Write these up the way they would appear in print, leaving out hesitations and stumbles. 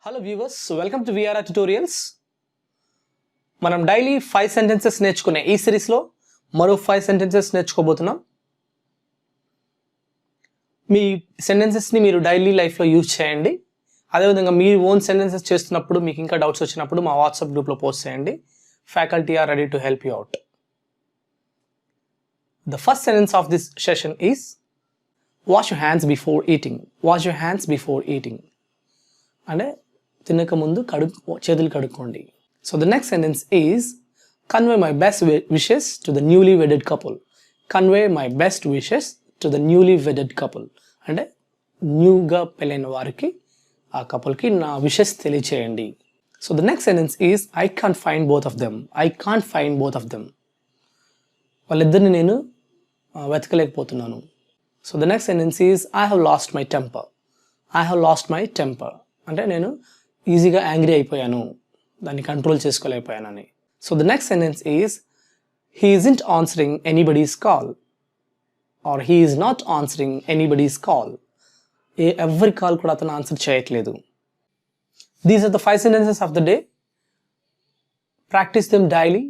Hello viewers, welcome to VRR Tutorials. మనం daily 5 sentences నేర్చుకునే ఈ సిరీస్లో మరో 5 సెంటెన్సెస్ నేర్చుకోబోతున్నాం. మీ సెంటెన్సెస్ని మీరు డైలీ లైఫ్లో యూజ్ చేయండి. అదేవిధంగా మీ ఓన్ సెంటెన్సెస్ చేస్తున్నప్పుడు మీకు ఇంకా డౌట్స్ వచ్చినప్పుడు మా వాట్సాప్ గ్రూప్లో పోస్ట్ చేయండి. Faculty are ready to help you out. The first sentence of this session is wash your hands before eating. Wash your hands before eating. అంటే తినక ముందు చేతులు కడుక్కోండి. So the next sentence is convey my best wishes to the newly wedded couple. Convey my best wishes to the newly wedded couple. అంటే న్యూగా పెళ్ళైన వారికి ఆ కపుల్కి నా విషెస్ తెలియచేయండి. So the next sentence is I can't find both of them. I can't find both of them. వాళ్ళిద్దరిని నేను వెతకలేకపోతున్నాను. So the next sentence is I have lost my temper. I have lost my temper. అంటే నేను ఈజీగా angry అయిపోయాను, దాన్ని control చేసుకోలేకపోయానని. So the next sentence is he isn't answering anybody's call or he is not answering anybody's call. ఎవరి call కూడా అతను answer చేయట్లేదు. These are the 5 sentences of the day. Practice them daily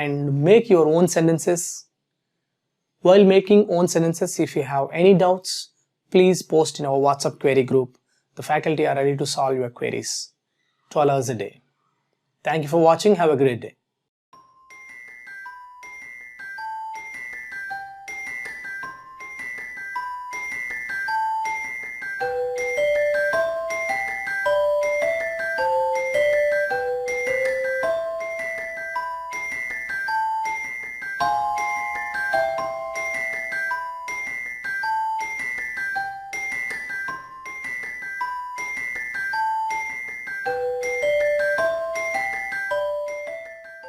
and make your own sentences. While making own sentences, if you have any doubts, please post in our WhatsApp query group. The faculty are ready to solve your queries 12 hours a day. Thank you for watching. Have a great day.